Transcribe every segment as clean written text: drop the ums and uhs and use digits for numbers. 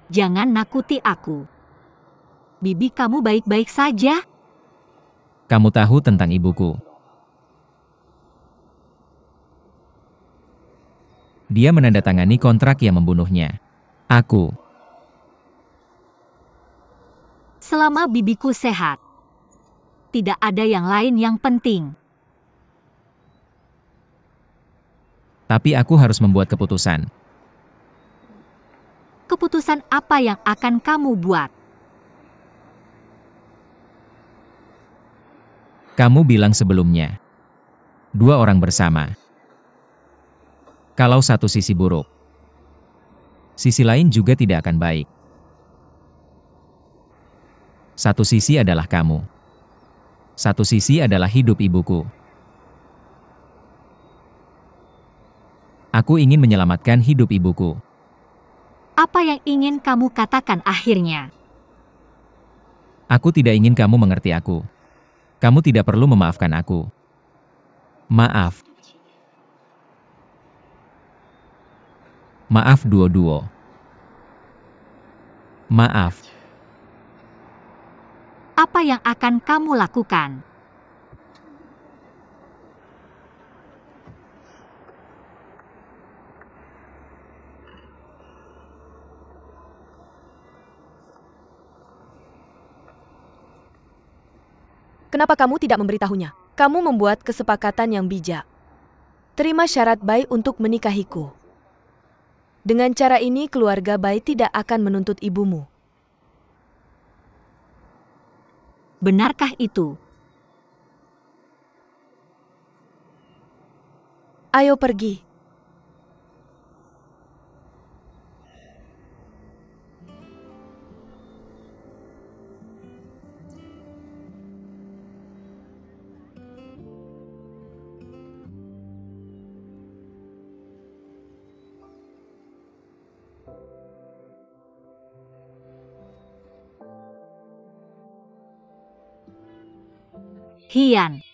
Jangan nakuti aku. Bibi kamu baik-baik saja? Kamu tahu tentang ibuku. Dia menandatangani kontrak yang membunuhnya. Aku. Selama bibiku sehat, tidak ada yang lain yang penting. Tapi aku harus membuat keputusan. Keputusan apa yang akan kamu buat? Kamu bilang sebelumnya. 2 orang bersama. Kalau satu sisi buruk, sisi lain juga tidak akan baik. Satu sisi adalah kamu. Satu sisi adalah hidup ibuku. Aku ingin menyelamatkan hidup ibuku. Apa yang ingin kamu katakan akhirnya? Aku tidak ingin kamu mengerti aku. Kamu tidak perlu memaafkan aku. Maaf. Maaf duo-duo. Maaf. Apa yang akan kamu lakukan? Kenapa kamu tidak memberitahunya? Kamu membuat kesepakatan yang bijak. Terima syarat Bai untuk menikahiku. Dengan cara ini, keluarga Bai tidak akan menuntut ibumu. Benarkah itu? Ayo pergi. Hian.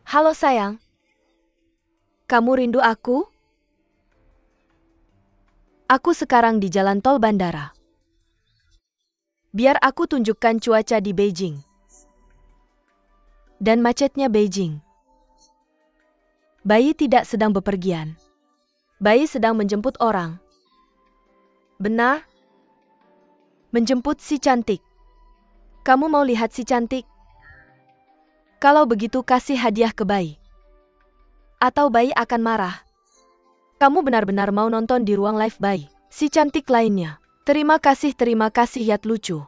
Halo sayang. Kamu rindu aku? Aku sekarang di jalan tol bandara. Biar aku tunjukkan cuaca di Beijing. Dan macetnya Beijing. Bayi tidak sedang bepergian. Bayi sedang menjemput orang. Benar? Menjemput si cantik. Kamu mau lihat si cantik? Kalau begitu kasih hadiah ke bayi. Atau bayi akan marah. Kamu benar-benar mau nonton di ruang live bayi. Si cantik lainnya. Terima kasih Yat lucu.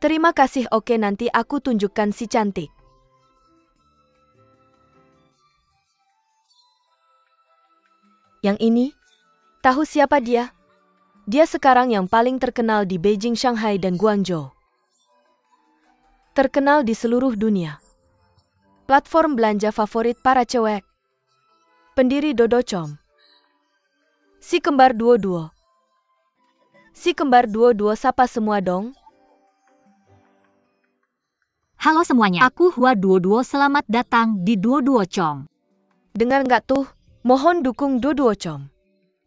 Terima kasih oke nanti aku tunjukkan si cantik. Yang ini? Tahu siapa dia? Dia sekarang yang paling terkenal di Beijing, Shanghai, dan Guangzhou. Terkenal di seluruh dunia. Platform belanja favorit para cewek. Pendiri Dodocom. Si kembar duo-duo. Si kembar duo-duo sapa semua dong. Halo semuanya, aku Hua Duo-Duo, selamat datang di Duo-Duo-Chom. Dengar nggak tuh? Mohon dukung Duo-Duo-Chom.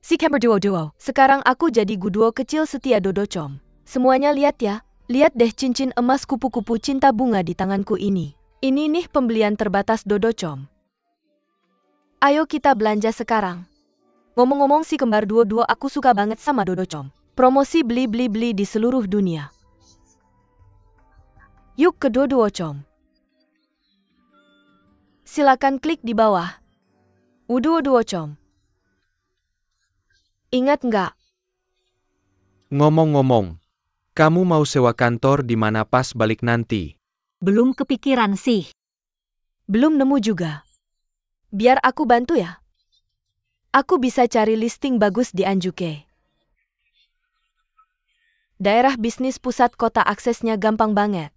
Si kembar duo-duo. Sekarang aku jadi guduo kecil setia Dodocom. Semuanya lihat ya. Lihat deh cincin emas kupu-kupu cinta bunga di tanganku ini. Ini nih pembelian terbatas Dodocom. Ayo kita belanja sekarang. Ngomong-ngomong si kembar duo-duo aku suka banget sama Dodocom. Promosi beli-beli-beli di seluruh dunia. Yuk ke Duo-Duo-Chom. Silakan klik di bawah. Duo-Duo-Chom. Ingat nggak? Ngomong-ngomong, kamu mau sewa kantor di mana pas balik nanti? Belum kepikiran sih. Belum nemu juga. Biar aku bantu ya. Aku bisa cari listing bagus di Anjuke. Daerah bisnis pusat kota, aksesnya gampang banget.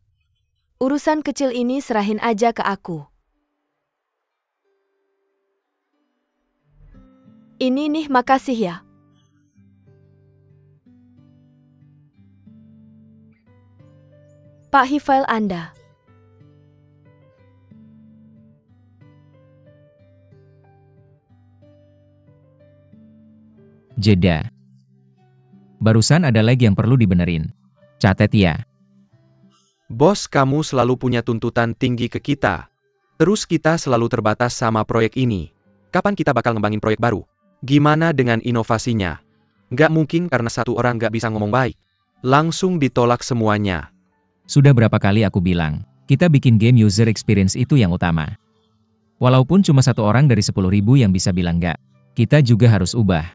Urusan kecil ini serahin aja ke aku. Ini nih makasih ya. Pak, file Anda. Jeda. Barusan ada lag yang perlu dibenerin. Catet ya. Bos, kamu selalu punya tuntutan tinggi ke kita. Terus kita selalu terbatas sama proyek ini. Kapan kita bakal ngembangin proyek baru? Gimana dengan inovasinya? Nggak mungkin karena satu orang nggak bisa ngomong baik. Langsung ditolak semuanya. Sudah berapa kali aku bilang, kita bikin game user experience itu yang utama. Walaupun cuma satu orang dari 10.000 yang bisa bilang nggak, kita juga harus ubah.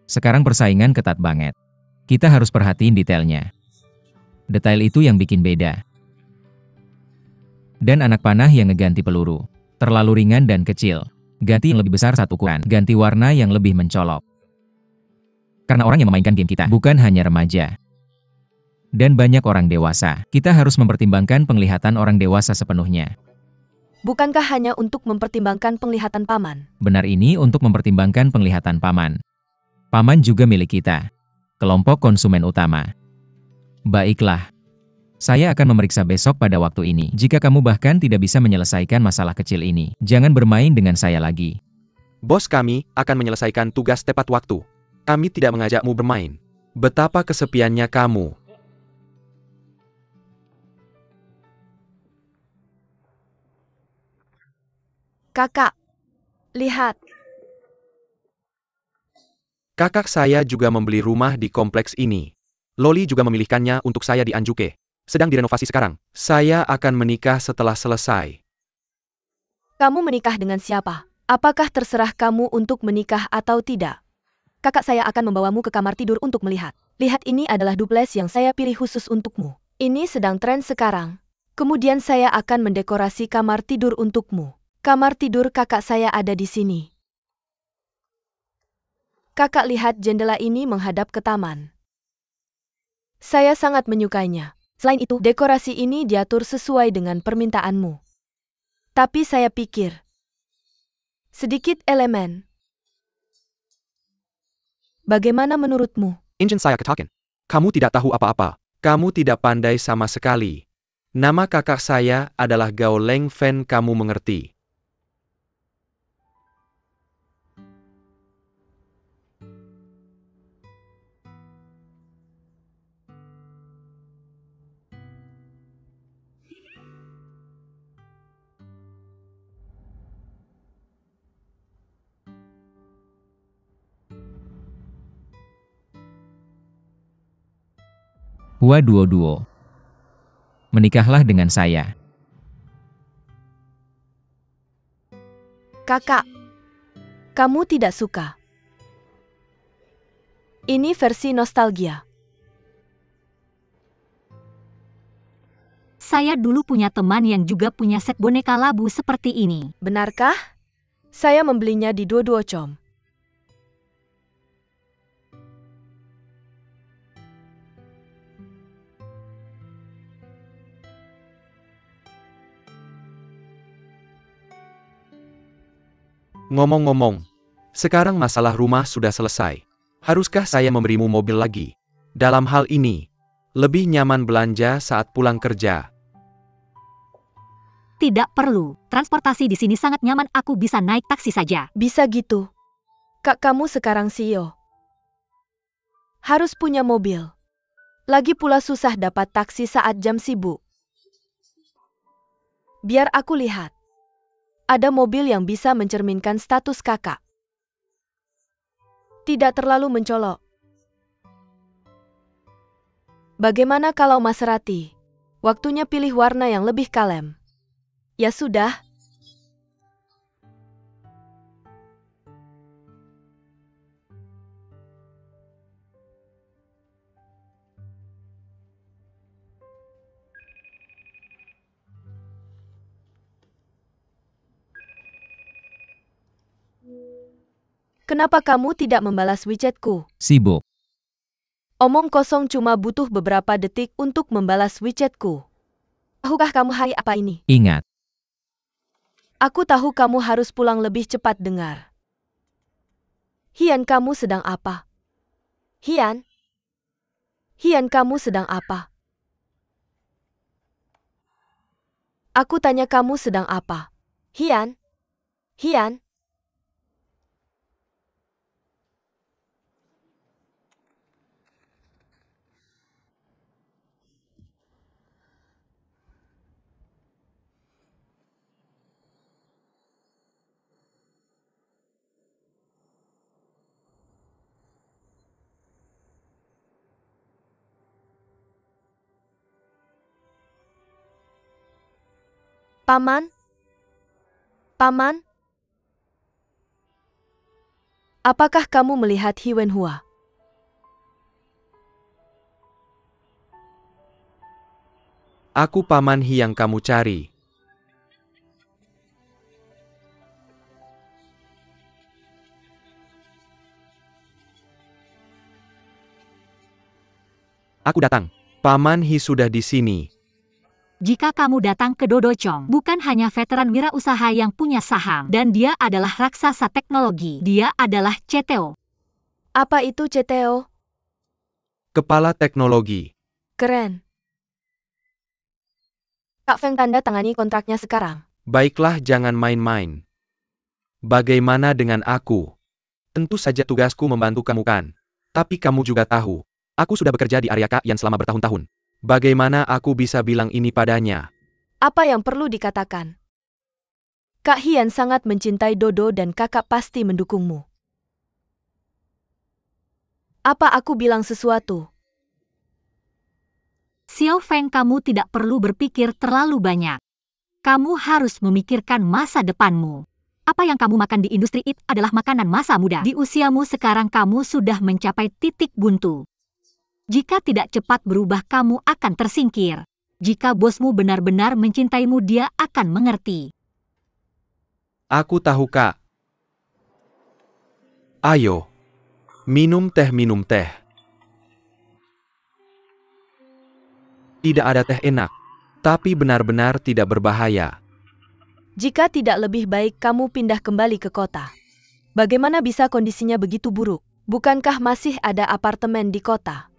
Sekarang persaingan ketat banget. Kita harus perhatiin detailnya. Detail itu yang bikin beda. Dan anak panah yang ngeganti peluru. Terlalu ringan dan kecil. Ganti yang lebih besar satu ukuran. Ganti warna yang lebih mencolok. Karena orang yang memainkan game kita bukan hanya remaja. Dan banyak orang dewasa. Kita harus mempertimbangkan penglihatan orang dewasa sepenuhnya. Bukankah hanya untuk mempertimbangkan penglihatan paman? Benar, ini untuk mempertimbangkan penglihatan paman. Paman juga milik kita. Kelompok konsumen utama. Baiklah. Saya akan memeriksa besok pada waktu ini. Jika kamu bahkan tidak bisa menyelesaikan masalah kecil ini, jangan bermain dengan saya lagi. Bos, kami akan menyelesaikan tugas tepat waktu. Kami tidak mengajakmu bermain. Betapa kesepiannya kamu. Kakak, lihat. Kakak saya juga membeli rumah di kompleks ini. Loli juga memilihkannya untuk saya di Anjuke. Sedang direnovasi sekarang. Saya akan menikah setelah selesai. Kamu menikah dengan siapa? Apakah terserah kamu untuk menikah atau tidak? Kakak saya akan membawamu ke kamar tidur untuk melihat. Lihat, ini adalah duples yang saya pilih khusus untukmu. Ini sedang tren sekarang. Kemudian saya akan mendekorasi kamar tidur untukmu. Kamar tidur kakak saya ada di sini. Kakak lihat, jendela ini menghadap ke taman. Saya sangat menyukainya. Selain itu, dekorasi ini diatur sesuai dengan permintaanmu. Tapi saya pikir, sedikit elemen. Bagaimana menurutmu? Injin saya ketakin. Kamu tidak tahu apa-apa. Kamu tidak pandai sama sekali. Nama kakak saya adalah Gao Leng Fen, kamu mengerti? Hua Duo. Menikahlah dengan saya. Kakak, kamu tidak suka. Ini versi nostalgia. Saya dulu punya teman yang juga punya set boneka labu seperti ini. Benarkah? Saya membelinya di Duo-Duo-Chom. Ngomong-ngomong, sekarang masalah rumah sudah selesai. Haruskah saya memberimu mobil lagi? Dalam hal ini, lebih nyaman belanja saat pulang kerja. Tidak perlu. Transportasi di sini sangat nyaman, aku bisa naik taksi saja. Bisa gitu. Kak, kamu sekarang CEO. Harus punya mobil. Lagi pula susah dapat taksi saat jam sibuk. Biar aku lihat. Ada mobil yang bisa mencerminkan status kakak. Tidak terlalu mencolok. Bagaimana kalau Maserati? Waktunya pilih warna yang lebih kalem. Ya sudah. Kenapa kamu tidak membalas WeChat-ku? Sibuk. Omong kosong, cuma butuh beberapa detik untuk membalas WeChat-ku. Tahukah kamu hari apa ini? Ingat. Aku tahu kamu harus pulang lebih cepat, dengar. Hian, kamu sedang apa? Hian? Hian, kamu sedang apa? Aku tanya kamu sedang apa? Hian? Hian? Paman? Paman? Apakah kamu melihat Hi Wenhua? Aku Paman Hi yang kamu cari. Aku datang. Paman Hi sudah di sini. Jika kamu datang ke Dodochong, bukan hanya veteran wirausaha yang punya saham, dan dia adalah raksasa teknologi. Dia adalah CTO. Apa itu CTO? Kepala Teknologi. Keren. Kak Feng, tanda tangani kontraknya sekarang. Baiklah, jangan main-main. Bagaimana dengan aku? Tentu saja tugasku membantu kamu kan. Tapi kamu juga tahu, aku sudah bekerja di area Kak Yan selama bertahun-tahun. Bagaimana aku bisa bilang ini padanya? Apa yang perlu dikatakan? Kak Hian sangat mencintai Dodo dan kakak pasti mendukungmu. Apa aku bilang sesuatu? Xiao Feng, kamu tidak perlu berpikir terlalu banyak. Kamu harus memikirkan masa depanmu. Apa yang kamu makan di industri IT adalah makanan masa muda. Di usiamu sekarang kamu sudah mencapai titik buntu. Jika tidak cepat berubah, kamu akan tersingkir. Jika bosmu benar-benar mencintaimu, dia akan mengerti. Aku tahu, Kak. Ayo. Minum teh, minum teh. Tidak ada teh enak, tapi benar-benar tidak berbahaya. Jika tidak lebih baik kamu pindah kembali ke kota. Bagaimana bisa kondisinya begitu buruk? Bukankah masih ada apartemen di kota?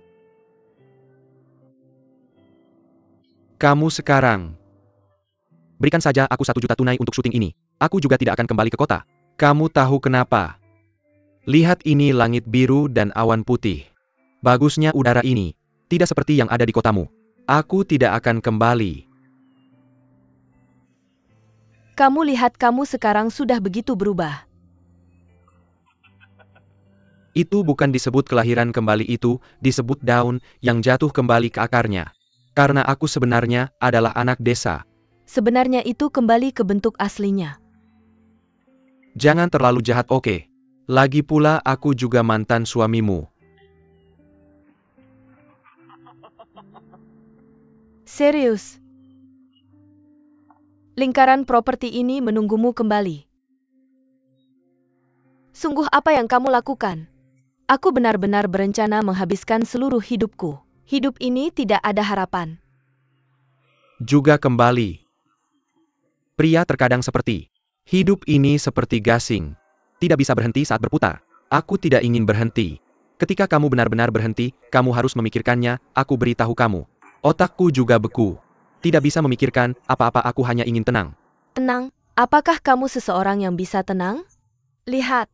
Kamu sekarang. Berikan saja aku 1 juta tunai untuk syuting ini. Aku juga tidak akan kembali ke kota. Kamu tahu kenapa? Lihat ini langit biru dan awan putih. Bagusnya udara ini. Tidak seperti yang ada di kotamu. Aku tidak akan kembali. Kamu lihat kamu sekarang sudah begitu berubah. Itu bukan disebut kelahiran kembali, itu disebut daun yang jatuh kembali ke akarnya. Karena aku sebenarnya adalah anak desa. Sebenarnya itu kembali ke bentuk aslinya. Jangan terlalu jahat, oke? Lagi pula aku juga mantan suamimu. Serius. Lingkaran properti ini menunggumu kembali. Sungguh apa yang kamu lakukan? Aku benar-benar berencana menghabiskan seluruh hidupku. Hidup ini tidak ada harapan. Juga kembali. Pria terkadang seperti. Hidup ini seperti gasing. Tidak bisa berhenti saat berputar. Aku tidak ingin berhenti. Ketika kamu benar-benar berhenti, kamu harus memikirkannya, aku beritahu kamu. Otakku juga beku. Tidak bisa memikirkan apa-apa, aku hanya ingin tenang. Tenang? Apakah kamu seseorang yang bisa tenang? Lihat.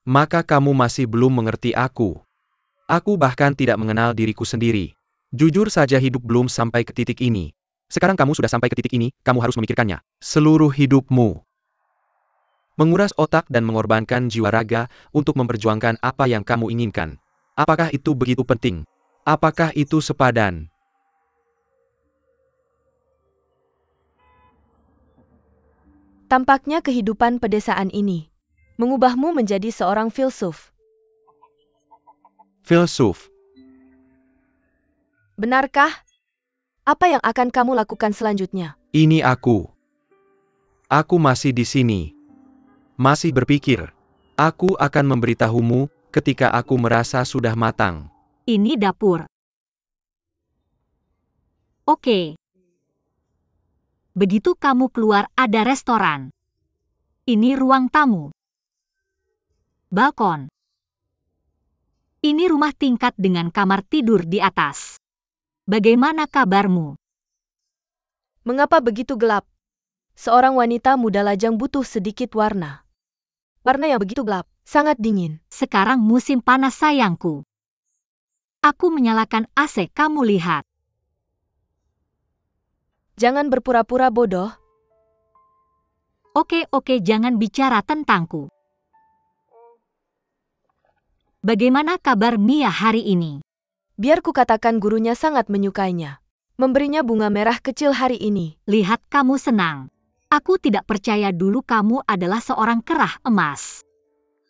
Maka kamu masih belum mengerti aku. Aku bahkan tidak mengenal diriku sendiri. Jujur saja hidup belum sampai ke titik ini. Sekarang kamu sudah sampai ke titik ini, kamu harus memikirkannya. Seluruh hidupmu. Menguras otak dan mengorbankan jiwa raga untuk memperjuangkan apa yang kamu inginkan. Apakah itu begitu penting? Apakah itu sepadan? Tampaknya kehidupan pedesaan ini mengubahmu menjadi seorang filsuf. Filsuf. Benarkah? Apa yang akan kamu lakukan selanjutnya? Ini aku. Aku masih di sini. Masih berpikir. Aku akan memberitahumu ketika aku merasa sudah matang. Ini dapur. Oke. Begitu kamu keluar ada restoran. Ini ruang tamu. Balkon. Ini rumah tingkat dengan kamar tidur di atas. Bagaimana kabarmu? Mengapa begitu gelap? Seorang wanita muda lajang butuh sedikit warna. Warna yang begitu gelap, sangat dingin. Sekarang musim panas sayangku. Aku menyalakan AC, kamu lihat. Jangan berpura-pura bodoh. Oke, jangan bicara tentangku. Bagaimana kabar Mia hari ini? Biar ku katakan gurunya sangat menyukainya. Memberinya bunga merah kecil hari ini. Lihat kamu senang. Aku tidak percaya dulu kamu adalah seorang kerah emas.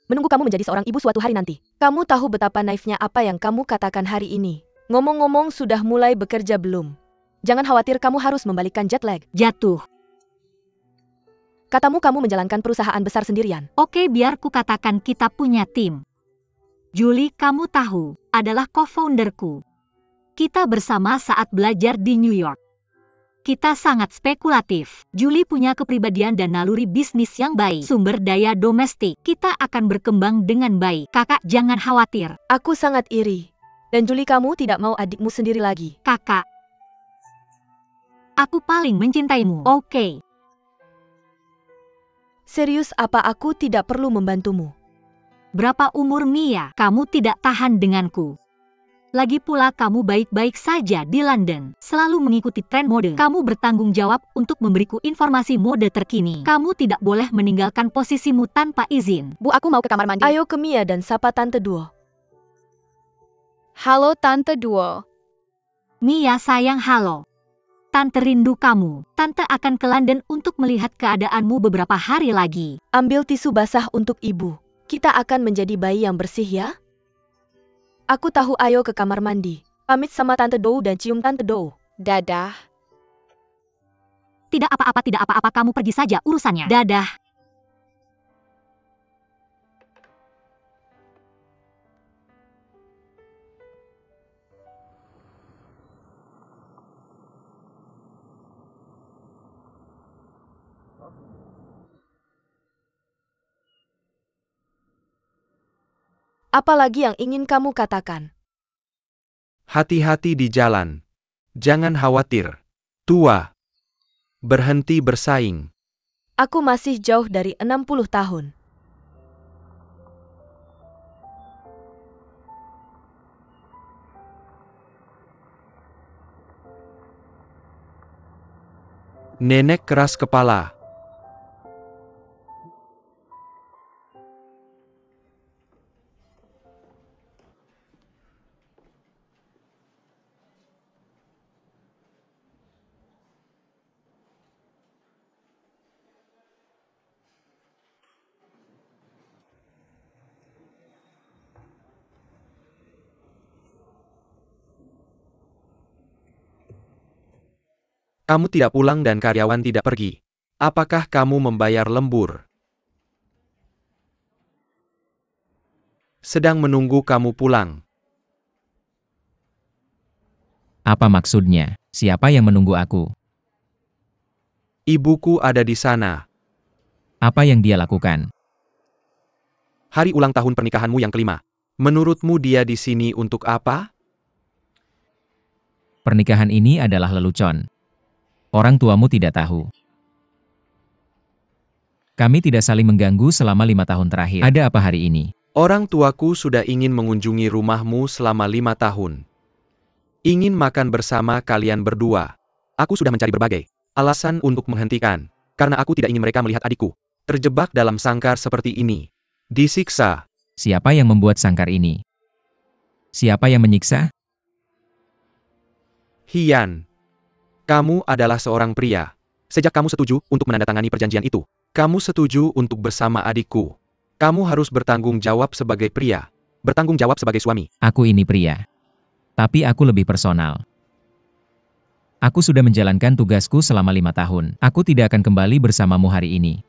Menunggu kamu menjadi seorang ibu suatu hari nanti. Kamu tahu betapa naifnya apa yang kamu katakan hari ini. Ngomong-ngomong sudah mulai bekerja belum? Jangan khawatir, kamu harus membalikkan jet lag. Jatuh. Katamu kamu menjalankan perusahaan besar sendirian. Oke, biar ku katakan kita punya tim. Julie, kamu tahu, adalah co-founderku. Kita bersama saat belajar di New York. Kita sangat spekulatif. Julie punya kepribadian dan naluri bisnis yang baik. Sumber daya domestik. Kita akan berkembang dengan baik. Kakak, jangan khawatir. Aku sangat iri. Dan Julie, kamu tidak mau adikmu sendiri lagi. Kakak. Aku paling mencintaimu. Oke. Serius, apa aku tidak perlu membantumu? Berapa umur Mia? Kamu tidak tahan denganku. Lagi pula kamu baik-baik saja di London, selalu mengikuti tren mode. Kamu bertanggung jawab untuk memberiku informasi mode terkini. Kamu tidak boleh meninggalkan posisimu tanpa izin. Bu, aku mau ke kamar mandi. Ayo ke Mia dan sapa Tante Duo. Halo Tante Duo. Mia sayang, halo. Tante rindu kamu. Tante akan ke London untuk melihat keadaanmu beberapa hari lagi. Ambil tisu basah untuk ibu. Kita akan menjadi bayi yang bersih ya? Aku tahu, ayo ke kamar mandi. Pamit sama Tante Dou dan cium Tante Dou. Dadah. Tidak apa-apa, kamu pergi saja urusannya. Dadah. Apa lagi yang ingin kamu katakan? Hati-hati di jalan. Jangan khawatir. Tua. Berhenti bersaing. Aku masih jauh dari 60 tahun. Nenek keras kepala. Kamu tidak pulang dan karyawan tidak pergi. Apakah kamu membayar lembur? Sedang menunggu kamu pulang. Apa maksudnya? Siapa yang menunggu aku? Ibuku ada di sana. Apa yang dia lakukan? Hari ulang tahun pernikahanmu yang kelima. Menurutmu dia di sini untuk apa? Pernikahan ini adalah lelucon. Orang tuamu tidak tahu. Kami tidak saling mengganggu selama 5 tahun terakhir. Ada apa hari ini? Orang tuaku sudah ingin mengunjungi rumahmu selama 5 tahun. Ingin makan bersama kalian berdua. Aku sudah mencari berbagai alasan untuk menghentikan. Karena aku tidak ingin mereka melihat adikku terjebak dalam sangkar seperti ini. Disiksa. Siapa yang membuat sangkar ini? Siapa yang menyiksa? Hian. Kamu adalah seorang pria. Sejak kamu setuju untuk menandatangani perjanjian itu, kamu setuju untuk bersama adikku. Kamu harus bertanggung jawab sebagai pria. Bertanggung jawab sebagai suami. Aku ini pria. Tapi aku lebih personal. Aku sudah menjalankan tugasku selama 5 tahun. Aku tidak akan kembali bersamamu hari ini.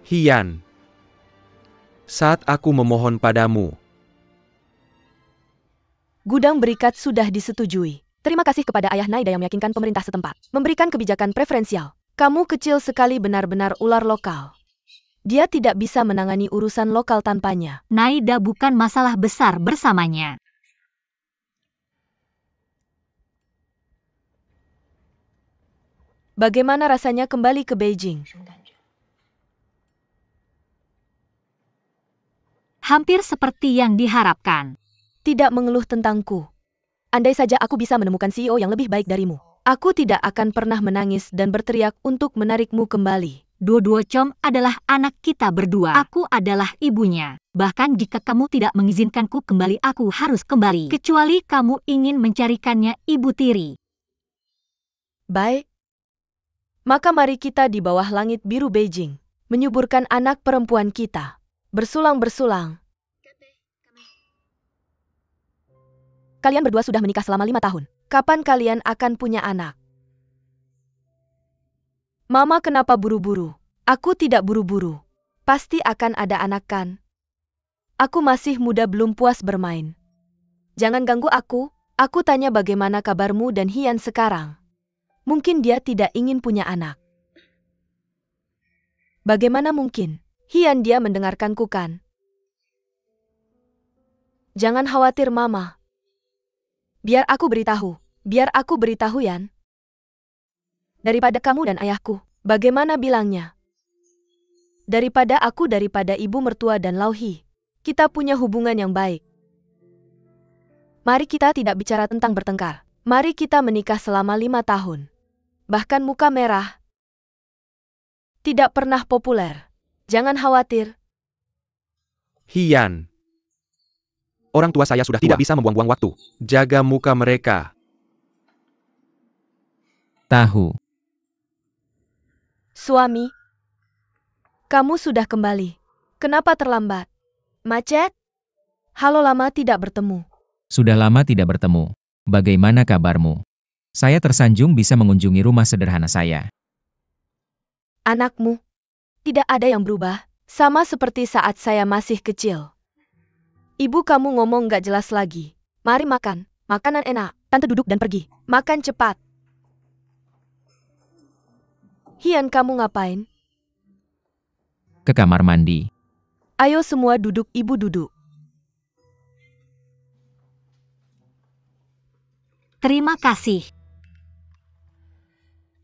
Hian. Saat aku memohon padamu, Gudang berikat sudah disetujui. Terima kasih kepada Ayah Naida yang meyakinkan pemerintah setempat memberikan kebijakan preferensial. Kamu kecil sekali, benar-benar ular lokal. Dia tidak bisa menangani urusan lokal tanpanya. Naida bukan masalah besar bersamanya. Bagaimana rasanya kembali ke Beijing? Hampir seperti yang diharapkan. Tidak mengeluh tentangku. Andai saja aku bisa menemukan CEO yang lebih baik darimu, aku tidak akan pernah menangis dan berteriak untuk menarikmu kembali. Duo-duo Com adalah anak kita berdua. Aku adalah ibunya. Bahkan jika kamu tidak mengizinkanku kembali, aku harus kembali. Kecuali kamu ingin mencarikannya ibu tiri. Baik. Maka mari kita di bawah langit biru Beijing, menyuburkan anak perempuan kita. Bersulang-bersulang. Kalian berdua sudah menikah selama 5 tahun. Kapan kalian akan punya anak? Mama, kenapa buru-buru? Aku tidak buru-buru. Pasti akan ada anak kan? Aku masih muda, belum puas bermain. Jangan ganggu aku. Aku tanya bagaimana kabarmu dan Hian sekarang. Mungkin dia tidak ingin punya anak. Bagaimana mungkin? Hian, dia mendengarkanku kan? Jangan khawatir, Mama. Biar aku beritahu. Biar aku beritahu, Yan. Daripada kamu dan ayahku. Bagaimana bilangnya? Daripada aku, daripada ibu mertua dan Lauhi. Kita punya hubungan yang baik. Mari kita tidak bicara tentang bertengkar. Mari kita menikah selama 5 tahun. Bahkan muka merah. Tidak pernah populer. Jangan khawatir. Hian. Orang tua saya sudah tidak bisa membuang-buang waktu. Jaga muka mereka. Tahu. Suami. Kamu sudah kembali. Kenapa terlambat? Macet? Halo, lama tidak bertemu. Sudah lama tidak bertemu. Bagaimana kabarmu? Saya tersanjung bisa mengunjungi rumah sederhana saya. Anakmu. Tidak ada yang berubah. Sama seperti saat saya masih kecil. Ibu kamu ngomong gak jelas lagi. Mari makan. Makanan enak. Tante duduk dan pergi. Makan cepat. Hian, kamu ngapain? Ke kamar mandi. Ayo semua duduk, ibu duduk. Terima kasih.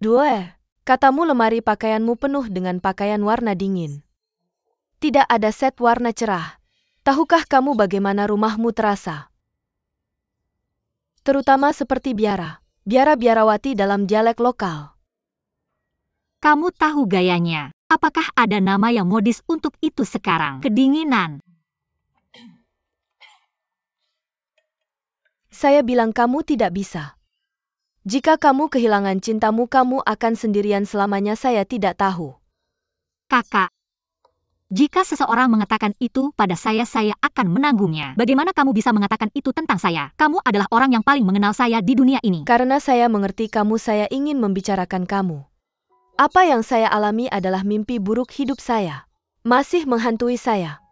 Dua, katamu lemari pakaianmu penuh dengan pakaian warna dingin. Tidak ada set warna cerah. Tahukah kamu bagaimana rumahmu terasa? Terutama seperti biara. Biara-biarawati dalam dialek lokal. Kamu tahu gayanya. Apakah ada nama yang modis untuk itu sekarang? Kedinginan. Saya bilang kamu tidak bisa. Jika kamu kehilangan cintamu, kamu akan sendirian selamanya. Saya tidak tahu. Kakak. Jika seseorang mengatakan itu pada saya akan menanggungnya. Bagaimana kamu bisa mengatakan itu tentang saya? Kamu adalah orang yang paling mengenal saya di dunia ini. Karena saya mengerti kamu, saya ingin membicarakan kamu. Apa yang saya alami adalah mimpi buruk hidup saya. Masih menghantui saya.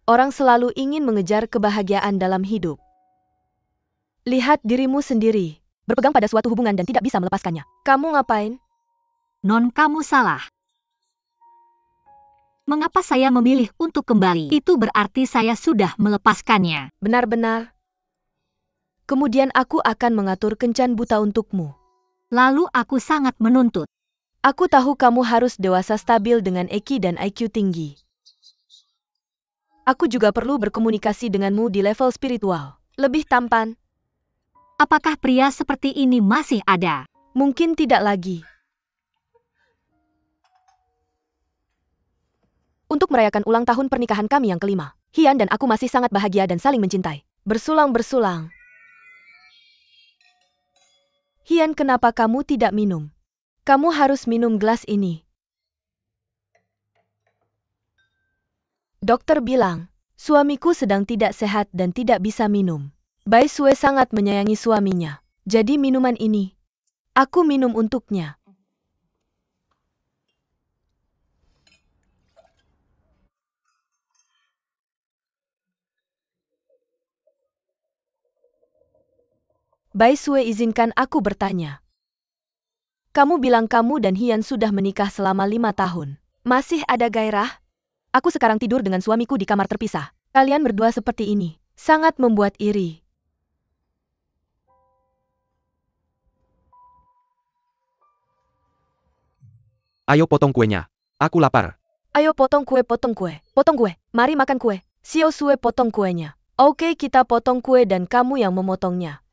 Orang selalu ingin mengejar kebahagiaan dalam hidup. Lihat dirimu sendiri. Berpegang pada suatu hubungan dan tidak bisa melepaskannya. Kamu ngapain? Non, kamu salah. Mengapa saya memilih untuk kembali? Itu berarti saya sudah melepaskannya. Benar-benar. Kemudian aku akan mengatur kencan buta untukmu. Lalu aku sangat menuntut. Aku tahu kamu harus dewasa, stabil dengan EQ dan IQ tinggi. Aku juga perlu berkomunikasi denganmu di level spiritual. Lebih tampan. Apakah pria seperti ini masih ada? Mungkin tidak lagi. Untuk merayakan ulang tahun pernikahan kami yang kelima, Hian dan aku masih sangat bahagia dan saling mencintai. Bersulang-bersulang. Hian, kenapa kamu tidak minum? Kamu harus minum gelas ini. Dokter bilang, suamiku sedang tidak sehat dan tidak bisa minum. Bai Sue sangat menyayangi suaminya. Jadi minuman ini, aku minum untuknya. Bai Sue, izinkan aku bertanya. Kamu bilang kamu dan Hian sudah menikah selama 5 tahun. Masih ada gairah? Aku sekarang tidur dengan suamiku di kamar terpisah. Kalian berdua seperti ini. Sangat membuat iri. Ayo potong kuenya. Aku lapar. Ayo potong kue, potong kue. Potong kue. Mari makan kue. Xiao Sue potong kuenya. Oke, kita potong kue dan kamu yang memotongnya.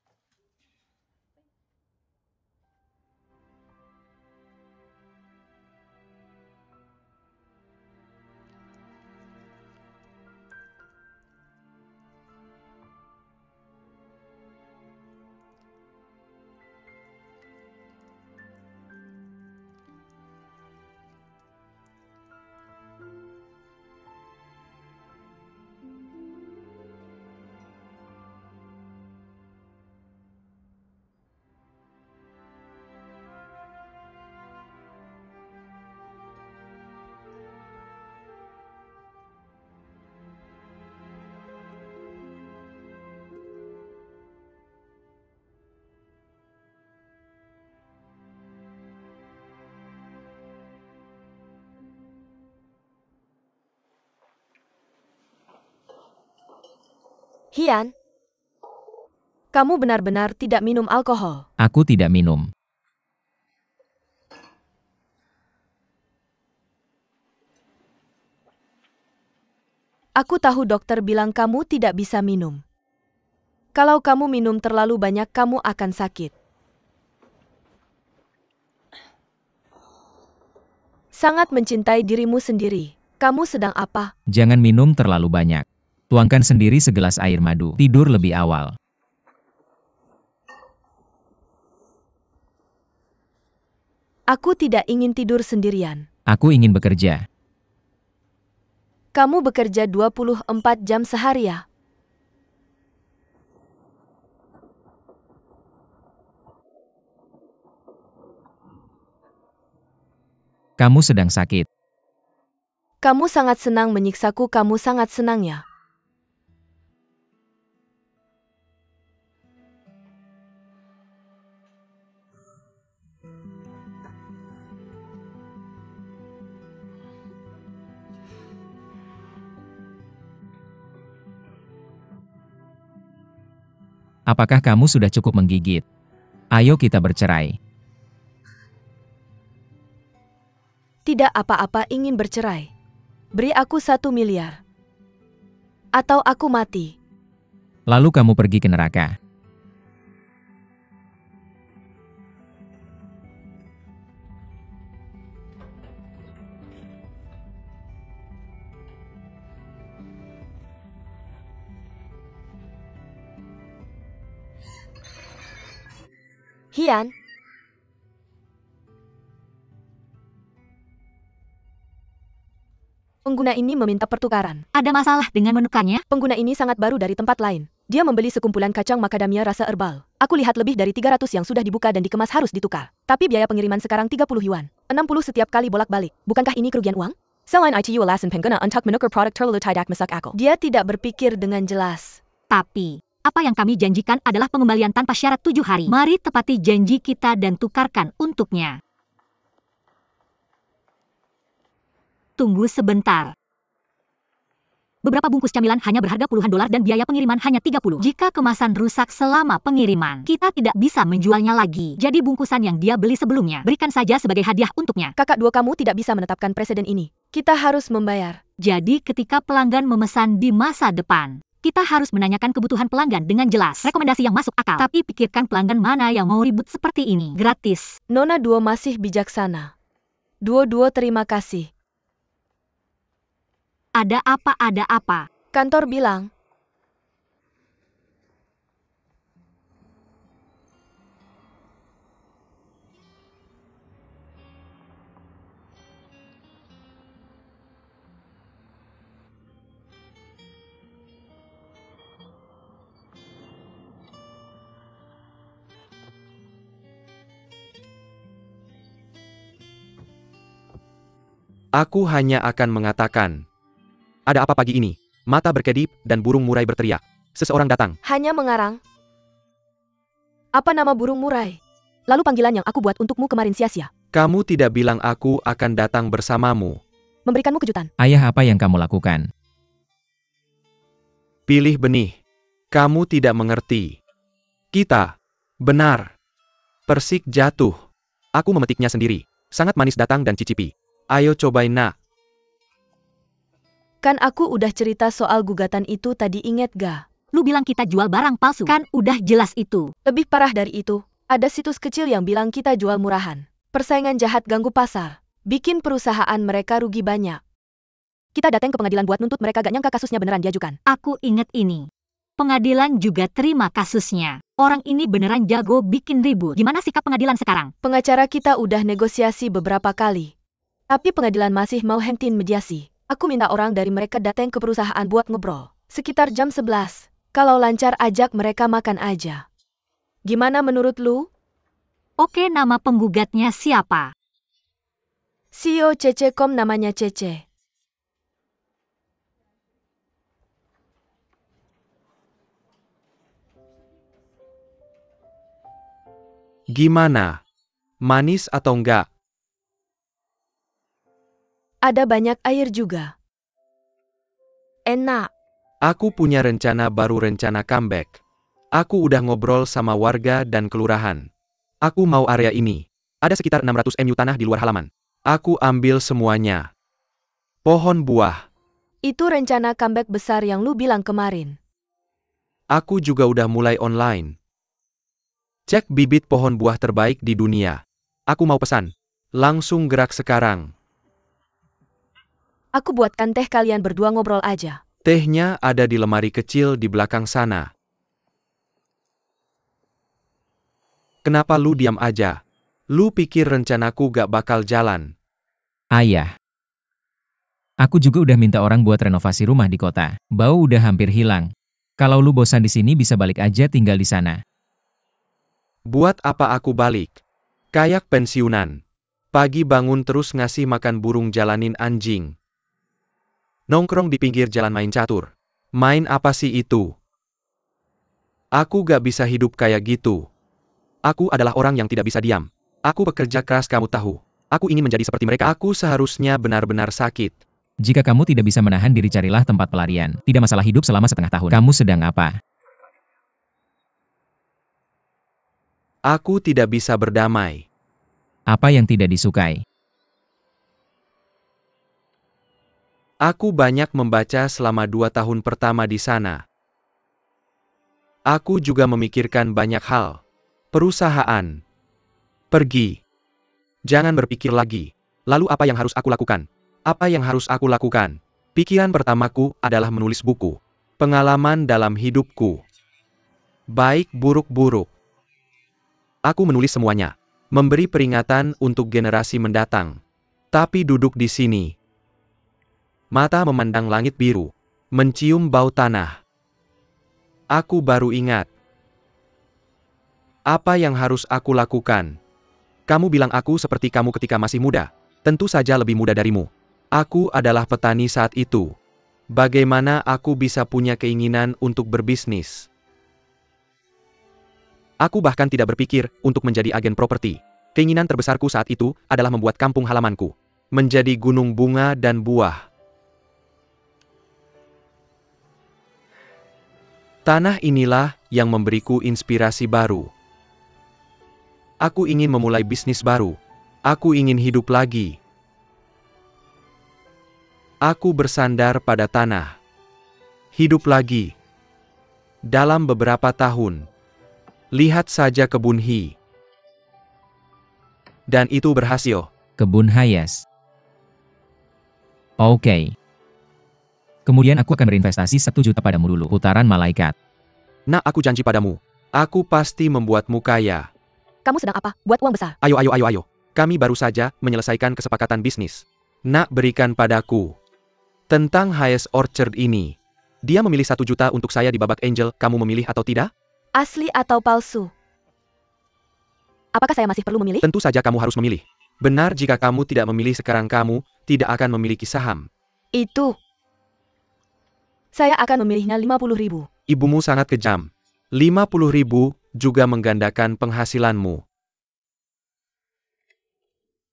Hian, kamu benar-benar tidak minum alkohol. Aku tidak minum. Aku tahu dokter bilang kamu tidak bisa minum. Kalau kamu minum terlalu banyak, kamu akan sakit. Sangat mencintai dirimu sendiri. Kamu sedang apa? Jangan minum terlalu banyak. Tuangkan sendiri segelas air madu. Tidur lebih awal. Aku tidak ingin tidur sendirian. Aku ingin bekerja. Kamu bekerja 24 jam sehari ya? Kamu sedang sakit. Kamu sangat senang menyiksaku, kamu sangat senang ya? Apakah kamu sudah cukup menggigit? Ayo kita bercerai. Tidak apa-apa ingin bercerai. Beri aku 1 miliar. Atau aku mati. Lalu kamu pergi ke neraka. Hian. Pengguna ini meminta pertukaran. Ada masalah dengan menukarnya? Pengguna ini sangat baru dari tempat lain. Dia membeli sekumpulan kacang macadamia rasa herbal. Aku lihat lebih dari 300 yang sudah dibuka dan dikemas harus ditukar. Tapi biaya pengiriman sekarang 30 yuan. 60 setiap kali bolak-balik. Bukankah ini kerugian uang? Selain itu alasan pengguna untuk menukar produk terlalu tidak masuk akal. Dia tidak berpikir dengan jelas. Tapi, apa yang kami janjikan adalah pengembalian tanpa syarat 7 hari. Mari tepati janji kita dan tukarkan untuknya. Tunggu sebentar. Beberapa bungkus camilan hanya berharga puluhan dolar dan biaya pengiriman hanya 30. Jika kemasan rusak selama pengiriman, kita tidak bisa menjualnya lagi. Jadi bungkusan yang dia beli sebelumnya, berikan saja sebagai hadiah untuknya. Kakak dua kamu tidak bisa menetapkan presiden ini. Kita harus membayar. Jadi ketika pelanggan memesan di masa depan, kita harus menanyakan kebutuhan pelanggan dengan jelas. Rekomendasi yang masuk akal. Tapi pikirkan pelanggan mana yang mau ribut seperti ini. Gratis. Nona Duo masih bijaksana. Duo terima kasih. Ada apa? Kantor bilang. Aku hanya akan mengatakan. Ada apa pagi ini? Mata berkedip dan burung murai berteriak. Seseorang datang. Hanya mengarang. Apa nama burung murai? Lalu panggilan yang aku buat untukmu kemarin sia-sia. Kamu tidak bilang aku akan datang bersamamu. Memberikanmu kejutan. Ayah, apa yang kamu lakukan? Pilih benih. Kamu tidak mengerti. Kita. Benar. Persik jatuh. Aku memetiknya sendiri. Sangat manis, datang dan cicipi. Ayo cobain nak. Kan aku udah cerita soal gugatan itu tadi, inget ga? Lu bilang kita jual barang palsu. Kan udah jelas itu. Lebih parah dari itu, ada situs kecil yang bilang kita jual murahan. Persaingan jahat ganggu pasar. Bikin perusahaan mereka rugi banyak. Kita datang ke pengadilan buat nuntut mereka, gak nyangka kasusnya beneran diajukan. Aku inget ini. Pengadilan juga terima kasusnya. Orang ini beneran jago bikin ribut. Gimana sikap pengadilan sekarang? Pengacara kita udah negosiasi beberapa kali. Tapi pengadilan masih mau hentiin mediasi. Aku minta orang dari mereka datang ke perusahaan buat ngobrol. Sekitar jam 11. Kalau lancar ajak mereka makan aja. Gimana menurut lu? Oke, nama penggugatnya siapa? CEO Cece.com, namanya Cece. Gimana? Manis atau enggak? Ada banyak air juga. Enak. Aku punya rencana baru, rencana comeback. Aku udah ngobrol sama warga dan kelurahan. Aku mau area ini. Ada sekitar 600 MU tanah di luar halaman. Aku ambil semuanya. Pohon buah. Itu rencana comeback besar yang lu bilang kemarin. Aku juga udah mulai online. Cek bibit pohon buah terbaik di dunia. Aku mau pesan. Langsung gerak sekarang. Aku buatkan teh, kalian berdua ngobrol aja. Tehnya ada di lemari kecil di belakang sana. Kenapa lu diam aja? Lu pikir rencanaku gak bakal jalan? Ayah. Aku juga udah minta orang buat renovasi rumah di kota. Bau udah hampir hilang. Kalau lu bosan di sini bisa balik aja tinggal di sana. Buat apa aku balik? Kayak pensiunan. Pagi bangun terus ngasih makan burung, jalanin anjing. Nongkrong di pinggir jalan main catur. Main apa sih itu? Aku gak bisa hidup kayak gitu. Aku adalah orang yang tidak bisa diam. Aku bekerja keras, kamu tahu. Aku ingin menjadi seperti mereka. Aku seharusnya benar-benar sakit. Jika kamu tidak bisa menahan diri, carilah tempat pelarian. Tidak masalah hidup selama setengah tahun. Kamu sedang apa? Aku tidak bisa berdamai. Apa yang tidak disukai? Aku banyak membaca selama 2 tahun pertama di sana. Aku juga memikirkan banyak hal. Perusahaan. Pergi. Jangan berpikir lagi. Lalu apa yang harus aku lakukan? Apa yang harus aku lakukan? Pikiran pertamaku adalah menulis buku. Pengalaman dalam hidupku. Baik buruk-buruk. Aku menulis semuanya. Memberi peringatan untuk generasi mendatang. Tapi duduk di sini. Mata memandang langit biru. Mencium bau tanah. Aku baru ingat. Apa yang harus aku lakukan? Kamu bilang aku seperti kamu ketika masih muda. Tentu saja lebih muda darimu. Aku adalah petani saat itu. Bagaimana aku bisa punya keinginan untuk berbisnis? Aku bahkan tidak berpikir untuk menjadi agen properti. Keinginan terbesarku saat itu adalah membuat kampung halamanku menjadi gunung bunga dan buah. Tanah inilah yang memberiku inspirasi baru. Aku ingin memulai bisnis baru. Aku ingin hidup lagi. Aku bersandar pada tanah. Hidup lagi. Dalam beberapa tahun. Lihat saja kebun Hi. Dan itu berhasil. Kebun Hayes. Oke. Kemudian aku akan berinvestasi 1 juta padamu dulu. Putaran malaikat. Nak, aku janji padamu. Aku pasti membuatmu kaya. Kamu sedang apa? Buat uang besar. Ayo. Kami baru saja menyelesaikan kesepakatan bisnis. Nak, berikan padaku. Tentang Hayes Orchard ini. Dia memilih 1 juta untuk saya di babak angel. Kamu memilih atau tidak? Asli atau palsu? Apakah saya masih perlu memilih? Tentu saja kamu harus memilih. Benar, jika kamu tidak memilih sekarang kamu tidak akan memiliki saham. Itu. Saya akan memilihnya 50.000. Ibumu sangat kejam. 50.000 juga menggandakan penghasilanmu.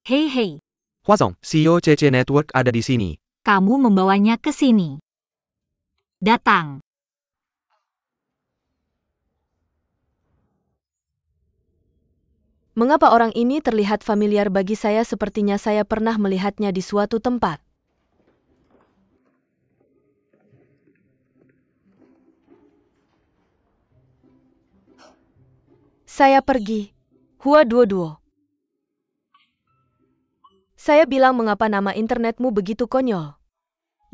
Hei, Huazong, CEO CC Network ada di sini. kamu membawanya ke sini. Datang. Mengapa orang ini terlihat familiar bagi saya, sepertinya saya pernah melihatnya di suatu tempat. Saya pergi. Hua Duo. Saya bilang, mengapa nama internetmu begitu konyol?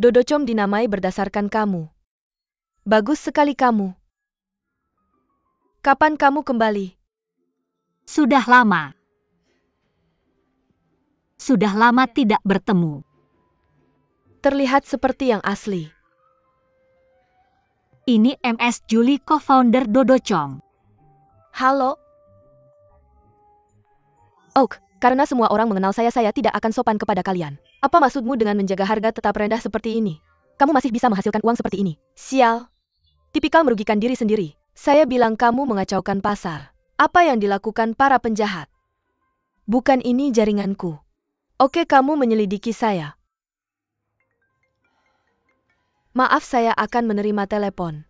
Dodocom dinamai berdasarkan kamu. Bagus sekali kamu. Kapan kamu kembali? Sudah lama. Sudah lama tidak bertemu. Terlihat seperti yang asli. Ini MS Julie, co-founder Dodocom. Halo? Oak, karena semua orang mengenal saya tidak akan sopan kepada kalian. Apa maksudmu dengan menjaga harga tetap rendah seperti ini? Kamu masih bisa menghasilkan uang seperti ini? Sial. Tipikal merugikan diri sendiri. Saya bilang kamu mengacaukan pasar. Apa yang dilakukan para penjahat? Bukan ini jaringanku. Oke, kamu menyelidiki saya. Maaf, saya akan menerima telepon.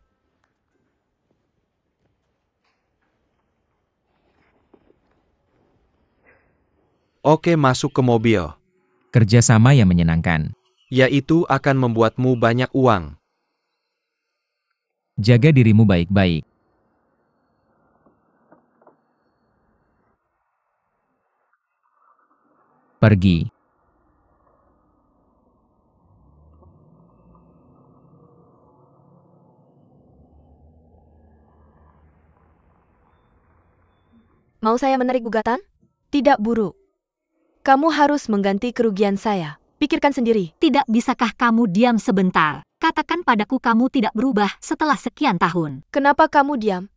Oke, masuk ke mobil. Kerjasama yang menyenangkan. Yaitu akan membuatmu banyak uang. Jaga dirimu baik-baik. Pergi. Mau saya menarik gugatan? Tidak, buruk. Kamu harus mengganti kerugian saya. Pikirkan sendiri. Tidak bisakah kamu diam sebentar? Katakan padaku kamu tidak berubah setelah sekian tahun. Kenapa kamu diam?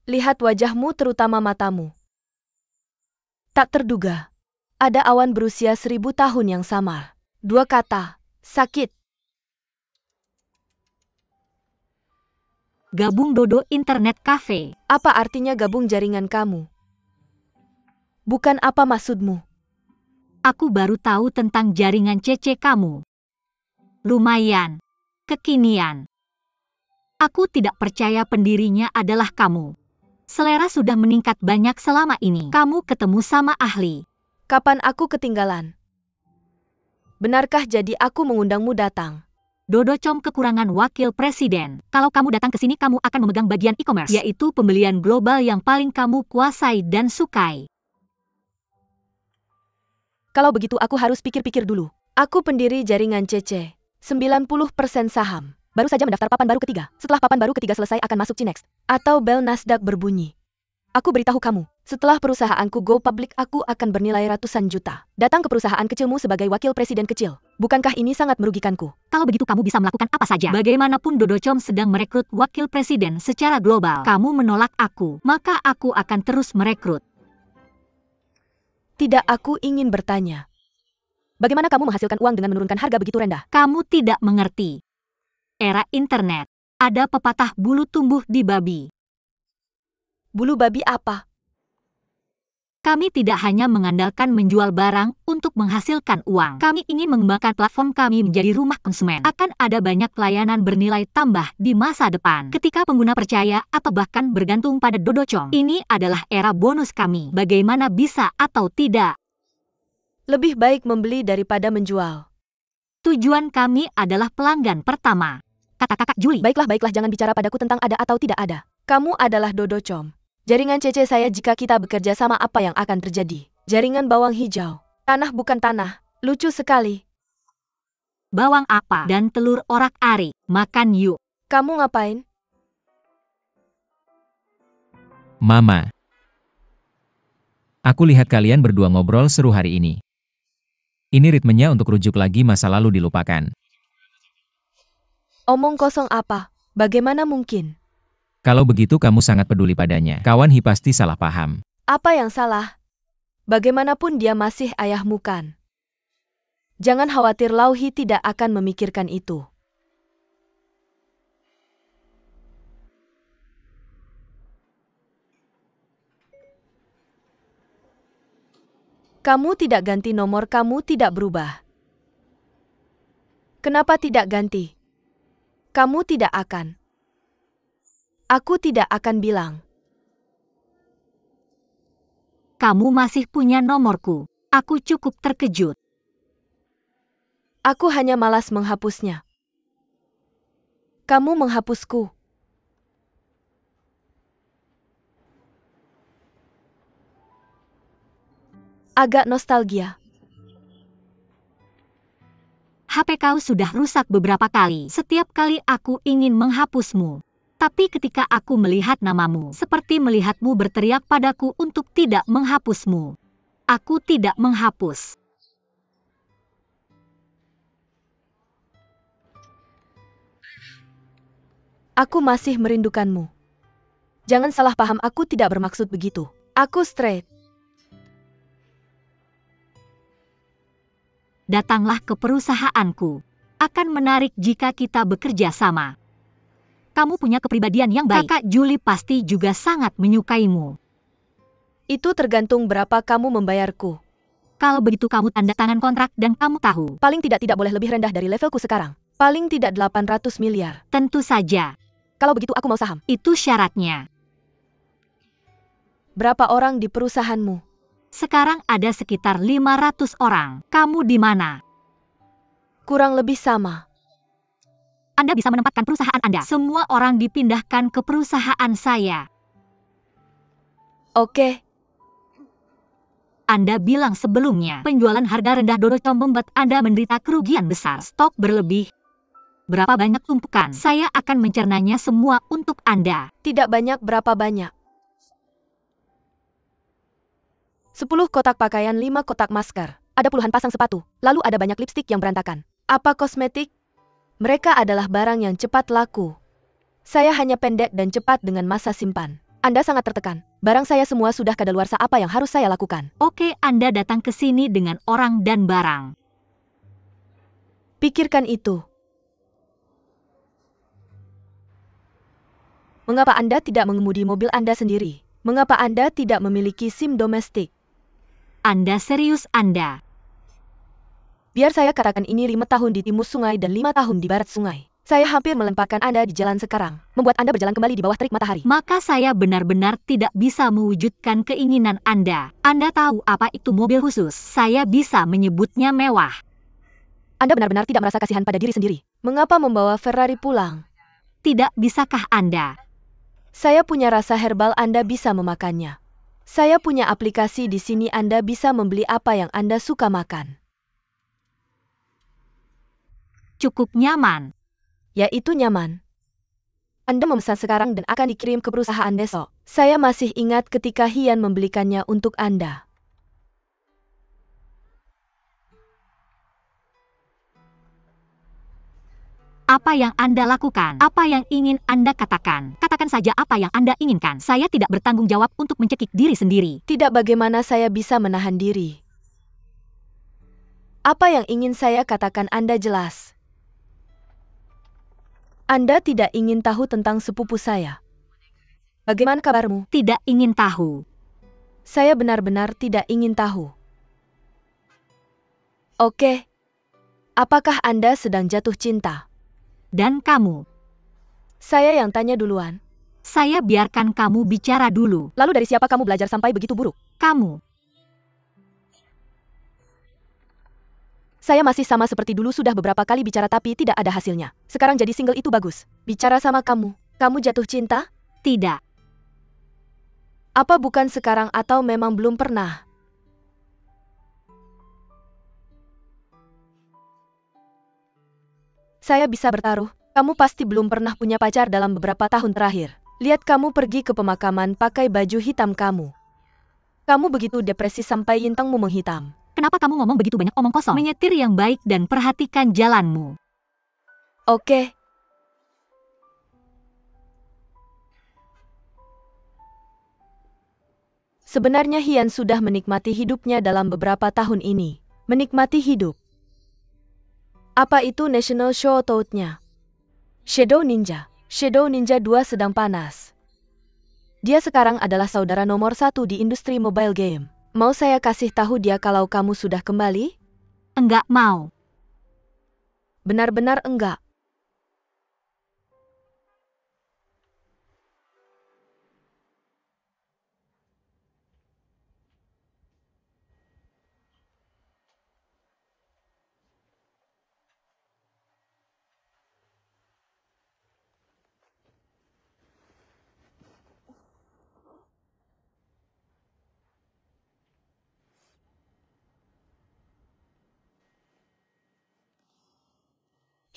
Lihat wajahmu, terutama matamu. Tak terduga. Ada awan berusia 1000 tahun yang samar. 2 kata. Sakit. Gabung Dodo Internet Cafe. Apa artinya gabung jaringan kamu? Bukan, apa maksudmu? Aku baru tahu tentang jaringan CC kamu. Lumayan. Kekinian. Aku tidak percaya pendirinya adalah kamu. Selera sudah meningkat banyak selama ini. Kamu ketemu sama ahli. Kapan aku ketinggalan? Benarkah jadi aku mengundangmu datang? Dodocom kekurangan wakil presiden. Kalau kamu datang ke sini kamu akan memegang bagian e-commerce, yaitu pembelian global yang paling kamu kuasai dan sukai. Kalau begitu aku harus pikir-pikir dulu. Aku pendiri jaringan CC. 90% saham. Baru saja mendaftar papan baru ketiga. Setelah papan baru ketiga selesai akan masuk Cinext. Atau bel Nasdaq berbunyi. Aku beritahu kamu, setelah perusahaanku go public aku akan bernilai ratusan juta. Datang ke perusahaan kecilmu sebagai wakil presiden kecil. Bukankah ini sangat merugikanku? Kalau begitu kamu bisa melakukan apa saja. Bagaimanapun Dodocom sedang merekrut wakil presiden secara global. Kamu menolak aku, maka aku akan terus merekrut. Tidak, aku ingin bertanya. Bagaimana kamu menghasilkan uang dengan menurunkan harga begitu rendah? Kamu tidak mengerti. Era internet. Ada pepatah bulu tumbuh di babi. Bulu babi apa? Kami tidak hanya mengandalkan menjual barang untuk menghasilkan uang. Kami ingin mengembangkan platform kami menjadi rumah konsumen. Akan ada banyak layanan bernilai tambah di masa depan. Ketika pengguna percaya atau bahkan bergantung pada Dodocom, ini adalah era bonus kami. Bagaimana bisa atau tidak? Lebih baik membeli daripada menjual. Tujuan kami adalah pelanggan pertama. Kata Kakak Julie. Baiklah, jangan bicara padaku tentang ada atau tidak ada. Kamu adalah Dodocom. Jaringan CC saya jika kita bekerja sama apa yang akan terjadi. Jaringan bawang hijau. Tanah bukan tanah. Lucu sekali. Bawang apa dan telur orak-arik. Makan yuk. Kamu ngapain? Mama. Aku lihat kalian berdua ngobrol seru hari ini. Ini ritmenya untuk rujuk lagi masa lalu dilupakan. Omong kosong apa? Bagaimana mungkin? Kalau begitu kamu sangat peduli padanya. Kawan Hi pasti salah paham. Apa yang salah? Bagaimanapun dia masih ayahmu kan? Jangan khawatir, Lauhi tidak akan memikirkan itu. Kamu tidak ganti nomor, kamu tidak berubah. Kenapa tidak ganti? Kamu tidak akan. Aku tidak akan bilang. Kamu masih punya nomorku. Aku cukup terkejut. Aku hanya malas menghapusnya. Kamu menghapusku. Agak nostalgia. HP kau sudah rusak beberapa kali. Setiap kali aku ingin menghapusmu. Tapi ketika aku melihat namamu, seperti melihatmu berteriak padaku untuk tidak menghapusmu. Aku tidak menghapus. Aku masih merindukanmu. Jangan salah paham, aku tidak bermaksud begitu. Aku straight. Datanglah ke perusahaanku. Akan menarik jika kita bekerja sama. Kamu punya kepribadian yang baik. Kakak Julie pasti juga sangat menyukaimu. Itu tergantung berapa kamu membayarku. Kalau begitu kamu tanda tangan kontrak dan kamu tahu. Paling tidak boleh lebih rendah dari levelku sekarang. Paling tidak 800 miliar. Tentu saja. Kalau begitu aku mau saham. Itu syaratnya. Berapa orang di perusahaanmu? Sekarang ada sekitar 500 orang. Kamu di mana? Kurang lebih sama. Anda bisa menempatkan perusahaan Anda. Semua orang dipindahkan ke perusahaan saya. Oke. Anda bilang sebelumnya, penjualan harga rendah Dodocom membuat Anda menderita kerugian besar. Stok berlebih. Berapa banyak tumpukan? Saya akan mencernanya semua untuk Anda. Tidak banyak, berapa banyak? 10 kotak pakaian, 5 kotak masker. Ada puluhan pasang sepatu. Lalu ada banyak lipstik yang berantakan. Apa kosmetik? Mereka adalah barang yang cepat laku. Saya hanya pendek dan cepat dengan masa simpan. Anda sangat tertekan. Barang saya semua sudah kadaluarsa, apa yang harus saya lakukan? Oke, Anda datang ke sini dengan orang dan barang. Pikirkan itu. Mengapa Anda tidak mengemudi mobil Anda sendiri? Mengapa Anda tidak memiliki SIM domestik? Anda serius Anda? Biar saya katakan ini 5 tahun di timur sungai dan 5 tahun di barat sungai. Saya hampir melemparkan Anda di jalan sekarang, membuat Anda berjalan kembali di bawah terik matahari. Maka saya benar-benar tidak bisa mewujudkan keinginan Anda. Anda tahu apa itu mobil khusus? Saya bisa menyebutnya mewah. Anda benar-benar tidak merasa kasihan pada diri sendiri. Mengapa membawa Ferrari pulang? Tidak bisakah Anda? Saya punya rasa herbal, Anda bisa memakannya. Saya punya aplikasi di sini, Anda bisa membeli apa yang Anda suka makan. Cukup nyaman. Yaitu nyaman. Anda memesan sekarang dan akan dikirim ke perusahaan besok. Saya masih ingat ketika Hian membelikannya untuk Anda. Apa yang Anda lakukan? Apa yang ingin Anda katakan? Katakan saja apa yang Anda inginkan. Saya tidak bertanggung jawab untuk mencekik diri sendiri. Tidak, bagaimana saya bisa menahan diri. Apa yang ingin saya katakan Anda jelas. Anda tidak ingin tahu tentang sepupu saya. Bagaimana kabarmu? Tidak ingin tahu. Saya benar-benar tidak ingin tahu. Oke. Apakah Anda sedang jatuh cinta? Dan kamu? Saya yang tanya duluan. Saya biarkan kamu bicara dulu. Lalu dari siapa kamu belajar sampai begitu buruk? Kamu. Saya masih sama seperti dulu, sudah beberapa kali bicara tapi tidak ada hasilnya. Sekarang jadi single itu bagus. Bicara sama kamu. Kamu jatuh cinta? Tidak. Apa bukan sekarang atau memang belum pernah? Saya bisa bertaruh, kamu pasti belum pernah punya pacar dalam beberapa tahun terakhir. Lihat kamu pergi ke pemakaman pakai baju hitam kamu. Kamu begitu depresi sampai yintangmu menghitam. Kenapa kamu ngomong begitu banyak omong kosong? Menyetir yang baik dan perhatikan jalanmu. Oke. Sebenarnya Hian sudah menikmati hidupnya dalam beberapa tahun ini. Menikmati hidup. Apa itu National Shootout-nya? Shadow Ninja. Shadow Ninja 2 sedang panas. Dia sekarang adalah saudara nomor 1 di industri mobile game. Mau saya kasih tahu dia kalau kamu sudah kembali? Enggak mau. Benar-benar enggak.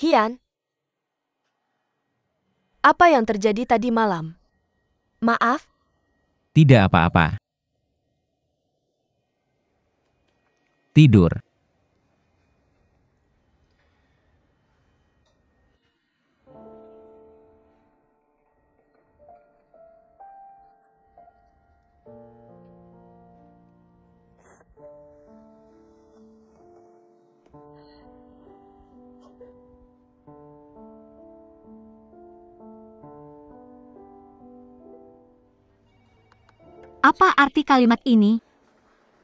Hian, apa yang terjadi tadi malam? Maaf? Tidak apa-apa. Tidur. Apa arti kalimat ini?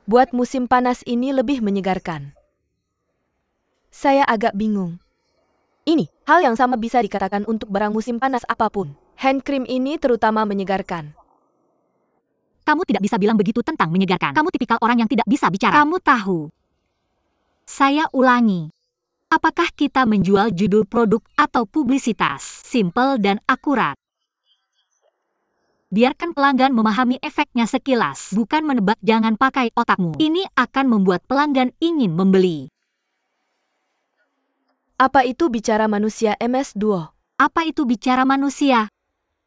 Buat musim panas ini lebih menyegarkan. Saya agak bingung. Ini, hal yang sama bisa dikatakan untuk barang musim panas apapun. Hand cream ini terutama menyegarkan. Kamu tidak bisa bilang begitu tentang menyegarkan. Kamu tipikal orang yang tidak bisa bicara. Kamu tahu. Saya ulangi. Apakah kita menjual judul produk atau publisitas? Simple dan akurat. Biarkan pelanggan memahami efeknya sekilas, bukan menebak. Jangan pakai otakmu. Ini akan membuat pelanggan ingin membeli. Apa itu bicara manusia MS Duo? Apa itu bicara manusia?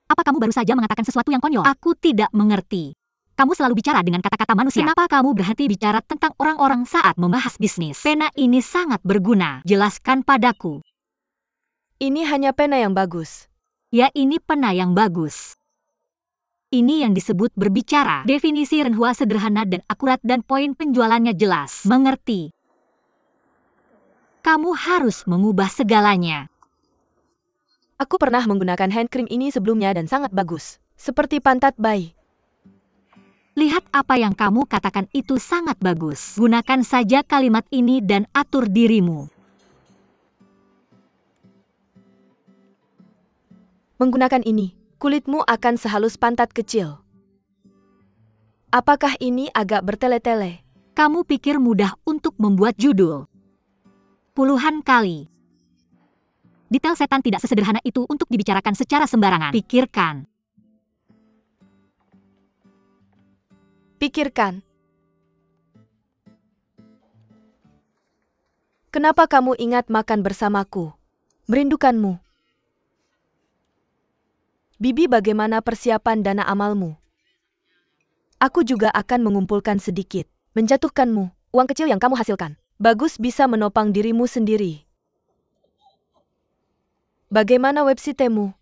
Apa kamu baru saja mengatakan sesuatu yang konyol? Aku tidak mengerti. Kamu selalu bicara dengan kata-kata manusia. Kenapa kamu berhenti bicara tentang orang-orang saat membahas bisnis? Pena ini sangat berguna. Jelaskan padaku. Ini hanya pena yang bagus. Ya, ini pena yang bagus. Ini yang disebut berbicara. Definisi Renhua sederhana dan akurat dan poin penjualannya jelas. Mengerti? Kamu harus mengubah segalanya. Aku pernah menggunakan hand cream ini sebelumnya dan sangat bagus. Seperti pantat bayi. Lihat apa yang kamu katakan itu sangat bagus. Gunakan saja kalimat ini dan atur dirimu. Menggunakan ini, kulitmu akan sehalus pantat kecil. Apakah ini agak bertele-tele? Kamu pikir mudah untuk membuat judul? Puluhan kali. Detail setan tidak sesederhana itu untuk dibicarakan secara sembarangan. Pikirkan. Pikirkan. Kenapa kamu ingat makan bersamaku? Merindukanmu. Bibi, bagaimana persiapan dana amalmu? Aku juga akan mengumpulkan sedikit. Menjatuhkanmu, uang kecil yang kamu hasilkan. Bagus bisa menopang dirimu sendiri. Bagaimana websitemu?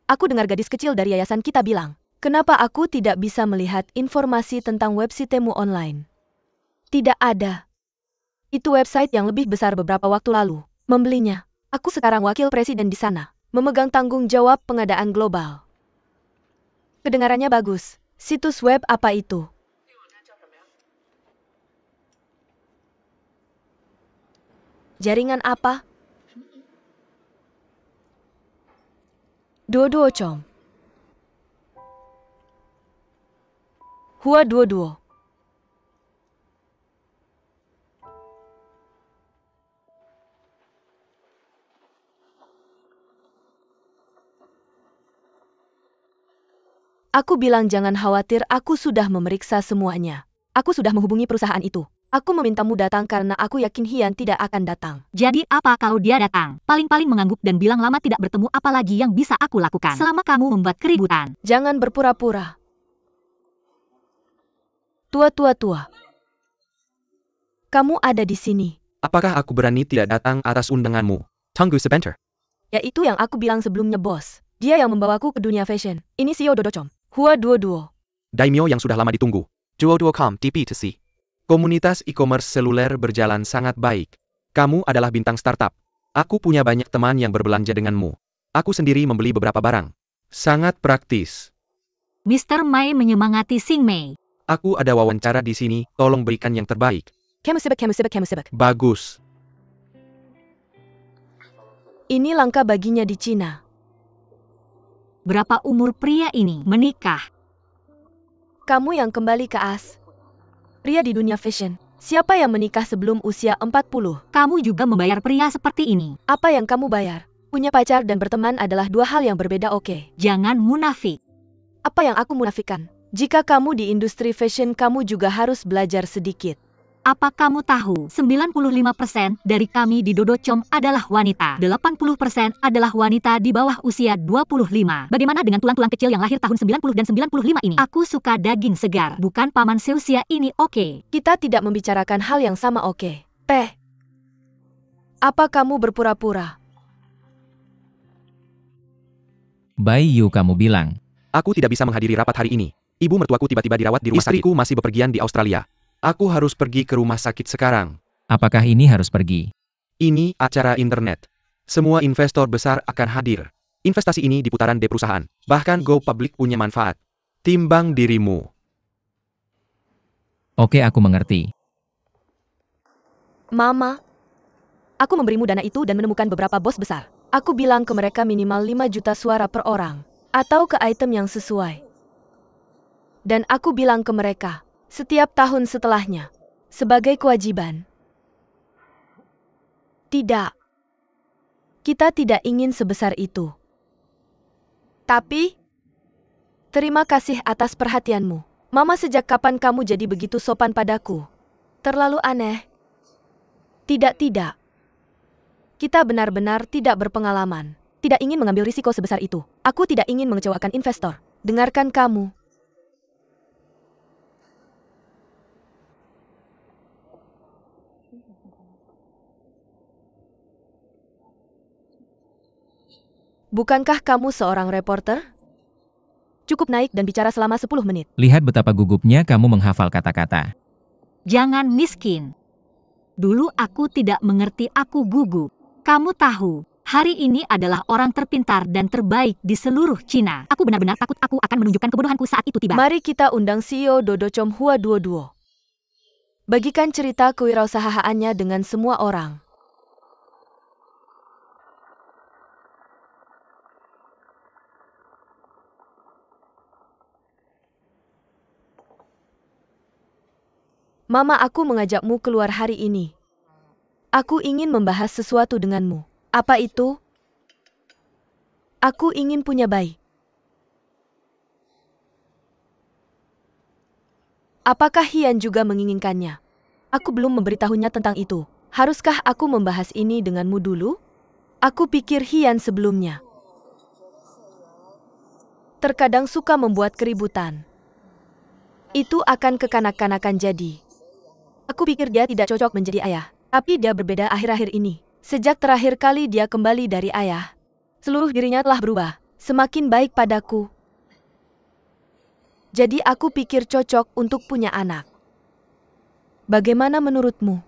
Aku dengar gadis kecil dari yayasan kita bilang, kenapa aku tidak bisa melihat informasi tentang websitemu online? Tidak ada. Itu website yang lebih besar beberapa waktu lalu. Membelinya. Aku sekarang wakil presiden di sana. Memegang tanggung jawab pengadaan global. Kedengarannya bagus. Situs web apa itu? Jaringan apa? Duo-duo.com. Hua duo-duo. Aku bilang jangan khawatir, aku sudah memeriksa semuanya. Aku sudah menghubungi perusahaan itu. Aku memintamu datang karena aku yakin Hian tidak akan datang. Jadi apa kalau dia datang? Paling-paling mengangguk dan bilang lama tidak bertemu, apalagi yang bisa aku lakukan selama kamu membuat keributan. Jangan berpura-pura. Tua. Kamu ada di sini. Apakah aku berani tidak datang atas undanganmu? Tunggu sebentar. Ya, itu yang aku bilang sebelumnya, bos. Dia yang membawaku ke dunia fashion. Ini CEO Dodo.com. Hua duo-duo. Daimyo yang sudah lama ditunggu. Duo.com DP2C. Komunitas e-commerce seluler berjalan sangat baik. Kamu adalah bintang startup. Aku punya banyak teman yang berbelanja denganmu. Aku sendiri membeli beberapa barang. Sangat praktis. Mr. Mai menyemangati Sing Mei. Aku ada wawancara di sini, tolong berikan yang terbaik. Kemusibak. Bagus. Ini langka baginya di Cina. Berapa umur pria ini menikah? Kamu yang kembali ke AS. Pria di dunia fashion. Siapa yang menikah sebelum usia 40? Kamu juga membayar pria seperti ini. Apa yang kamu bayar? Punya pacar dan berteman adalah dua hal yang berbeda, oke? Jangan munafik. Apa yang aku munafikan? Jika kamu di industri fashion, kamu juga harus belajar sedikit. Apa kamu tahu, 95% dari kami di Dodo.com adalah wanita. 80% adalah wanita di bawah usia 25. Bagaimana dengan tulang-tulang kecil yang lahir tahun 90 dan 95 ini? Aku suka daging segar, bukan paman seusia ini, oke? Kita tidak membicarakan hal yang sama, oke? Teh. Apa kamu berpura-pura? Bai Yu, kamu bilang. Aku tidak bisa menghadiri rapat hari ini. Ibu mertuaku tiba-tiba dirawat di rumah sakit. Istriku masih bepergian di Australia. Aku harus pergi ke rumah sakit sekarang. Apakah ini harus pergi? Ini acara internet. Semua investor besar akan hadir. Investasi ini di putaran D perusahaan. Bahkan Go Public punya manfaat. Timbang dirimu. Oke, aku mengerti. Mama. Aku memberimu dana itu dan menemukan beberapa bos besar. Aku bilang ke mereka minimal 5 juta suara per orang. Atau ke item yang sesuai. Dan aku bilang ke mereka, setiap tahun setelahnya, sebagai kewajiban. Tidak. Kita tidak ingin sebesar itu. Tapi, terima kasih atas perhatianmu. Mama, sejak kapan kamu jadi begitu sopan padaku? Terlalu aneh. Tidak. Kita benar-benar tidak berpengalaman. Tidak ingin mengambil risiko sebesar itu. Aku tidak ingin mengecewakan investor. Dengarkan kamu. Bukankah kamu seorang reporter? Cukup naik dan bicara selama 10 menit. Lihat betapa gugupnya kamu menghafal kata-kata. Jangan miskin. Dulu aku tidak mengerti, aku gugup. Kamu tahu, hari ini adalah orang terpintar dan terbaik di seluruh Cina. Aku benar-benar takut aku akan menunjukkan kebodohanku saat itu tiba. Mari kita undang CEO Dodo.com Hua duo-duo. Bagikan cerita kewirausahaannya dengan semua orang. Mama aku mengajakmu keluar hari ini. Aku ingin membahas sesuatu denganmu. Apa itu? Aku ingin punya bayi. Apakah Hian juga menginginkannya? Aku belum memberitahunya tentang itu. Haruskah aku membahas ini denganmu dulu? Aku pikir Hian sebelumnya. Terkadang suka membuat keributan. Itu akan kekanak-kanakan jadi. Aku pikir dia tidak cocok menjadi ayah. Tapi dia berbeda akhir-akhir ini. Sejak terakhir kali dia kembali dari ayah, seluruh dirinya telah berubah. Semakin baik padaku. Jadi aku pikir cocok untuk punya anak. Bagaimana menurutmu?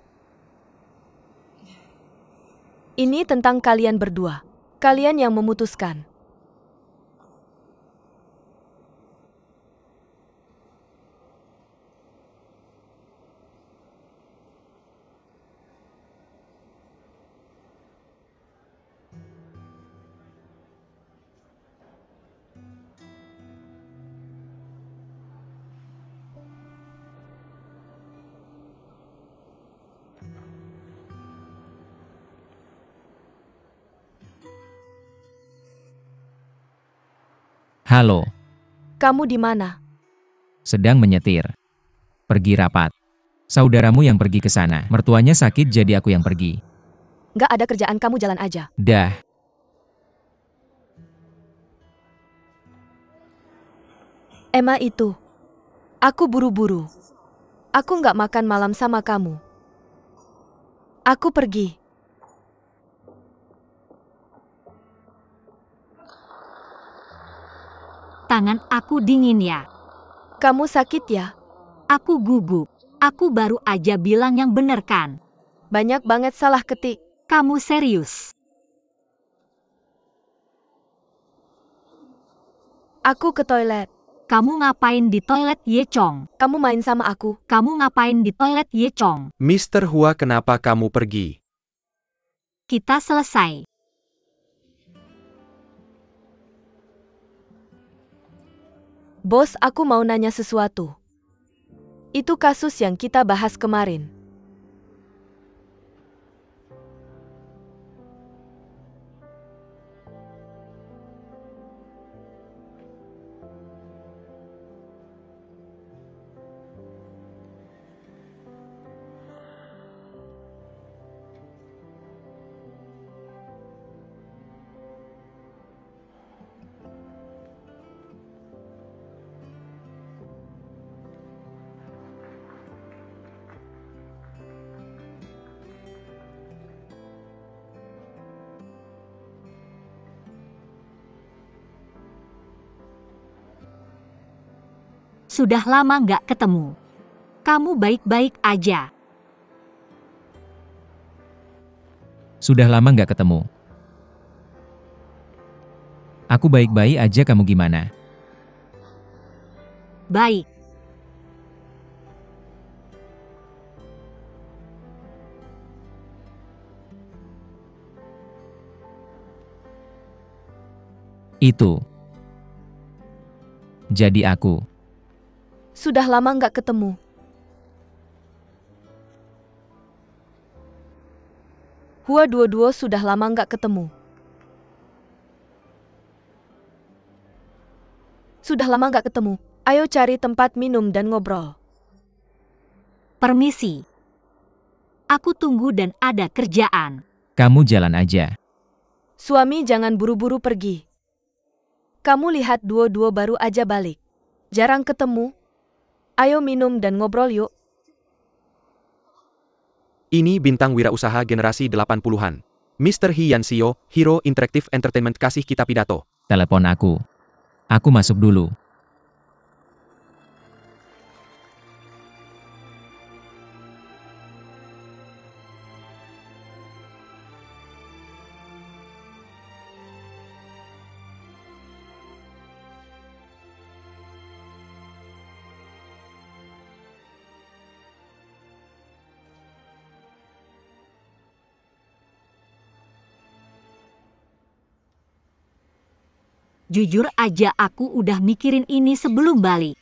Ini tentang kalian berdua. Kalian yang memutuskan. Halo, Kamu di mana? sedang menyetir. Pergi rapat. Saudaramu yang pergi ke sana. Mertuanya sakit jadi aku yang pergi. Nggak ada kerjaan, kamu jalan aja. Dah. Emma itu. Aku buru-buru. Aku nggak makan malam sama kamu. Aku pergi. Tangan aku dingin ya. Kamu sakit ya? Aku gugup. Aku baru aja bilang yang bener kan? Banyak banget salah ketik. Kamu serius? Aku ke toilet. Kamu ngapain di toilet Ye Chong? Kamu main sama aku. Kamu ngapain di toilet Ye Chong? Mr. Hua, kenapa kamu pergi? Kita selesai. Bos, aku mau nanya sesuatu. Itu kasus yang kita bahas kemarin. Sudah lama nggak ketemu. Kamu baik-baik aja. Sudah lama nggak ketemu. Aku baik-baik aja, kamu gimana? Baik. Itu. Jadi aku. Sudah lama nggak ketemu. Hua dua-dua sudah lama nggak ketemu. Sudah lama nggak ketemu. Ayo cari tempat minum dan ngobrol. Permisi. Aku tunggu dan ada kerjaan. Kamu jalan aja. Suami jangan buru-buru pergi. Kamu lihat dua-dua baru aja balik. Jarang ketemu. Ayo minum dan ngobrol yuk. Ini bintang wirausaha generasi 80-an. Mr. Hian Sio, Hero Interactive Entertainment kasih kita pidato. Telepon aku. Aku masuk dulu. Jujur aja aku udah mikirin ini sebelum balik.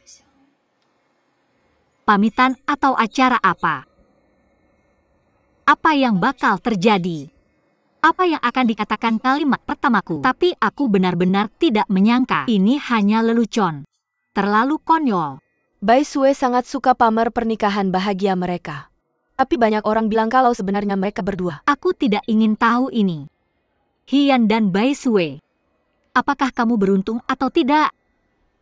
pamitan atau acara apa? Apa yang bakal terjadi? Apa yang akan dikatakan kalimat pertamaku? Tapi aku benar-benar tidak menyangka ini hanya lelucon. Terlalu konyol. Bai Sue sangat suka pamer pernikahan bahagia mereka. Tapi banyak orang bilang kalau sebenarnya mereka berdua. Aku tidak ingin tahu ini. Hian dan Bai Sue. Apakah kamu beruntung atau tidak?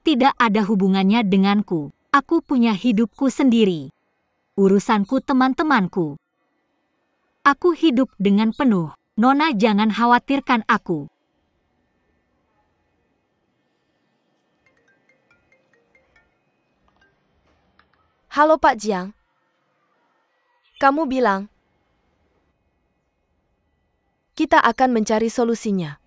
Tidak ada hubungannya denganku. Aku punya hidupku sendiri. Urusanku teman-temanku. Aku hidup dengan penuh. Nona, jangan khawatirkan aku. Halo Pak Jiang. Kamu bilang kita akan mencari solusinya.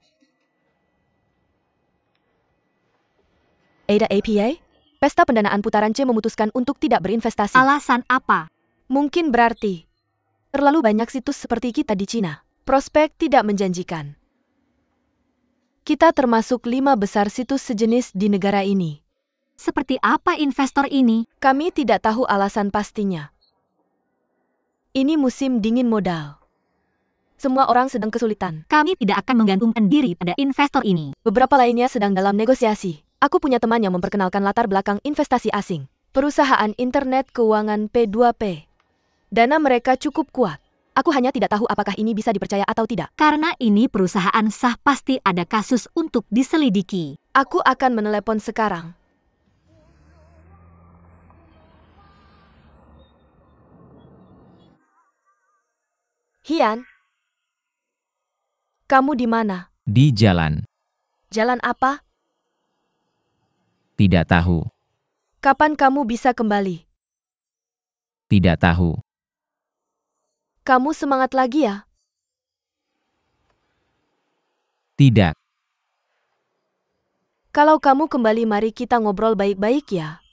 Ada APA? Pesta pendanaan putaran C memutuskan untuk tidak berinvestasi. Alasan apa? Mungkin berarti terlalu banyak situs seperti kita di Cina. Prospek tidak menjanjikan. Kita termasuk 5 besar situs sejenis di negara ini. Seperti apa investor ini? Kami tidak tahu alasan pastinya. Ini musim dingin modal. Semua orang sedang kesulitan. Kami tidak akan menggantungkan diri pada investor ini. Beberapa lainnya sedang dalam negosiasi. Aku punya teman yang memperkenalkan latar belakang investasi asing. Perusahaan internet keuangan P2P. Dana mereka cukup kuat. Aku hanya tidak tahu apakah ini bisa dipercaya atau tidak. Karena ini perusahaan sah, pasti ada kasus untuk diselidiki. Aku akan menelepon sekarang. Hian, kamu di mana? Di jalan. Jalan apa? Tidak tahu. Kapan kamu bisa kembali? Tidak tahu. Kamu semangat lagi ya? Tidak. Kalau kamu kembali, mari kita ngobrol baik-baik ya.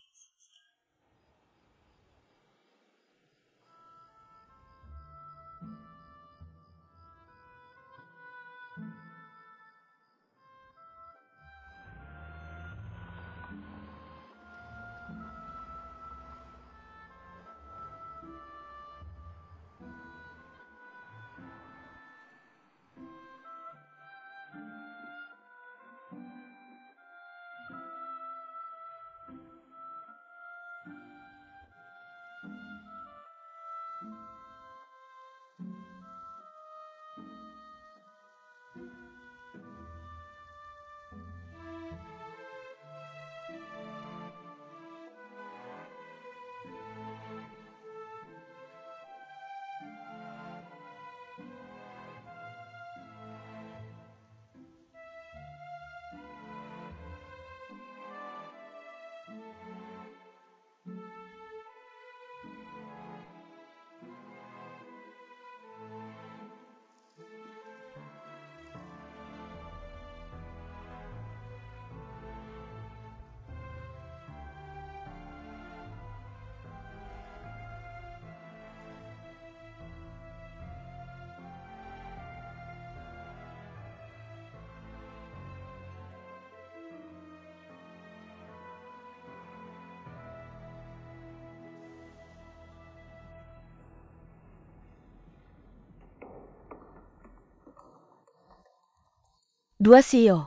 Dua CEO.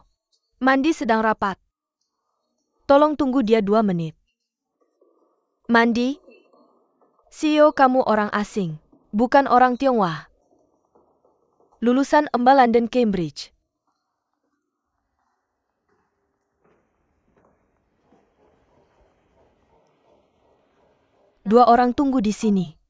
Mandi sedang rapat. Tolong tunggu dia 2 menit. Mandi, CEO kamu orang asing, bukan orang Tionghoa. Lulusan EMBA London Cambridge. Dua orang tunggu di sini.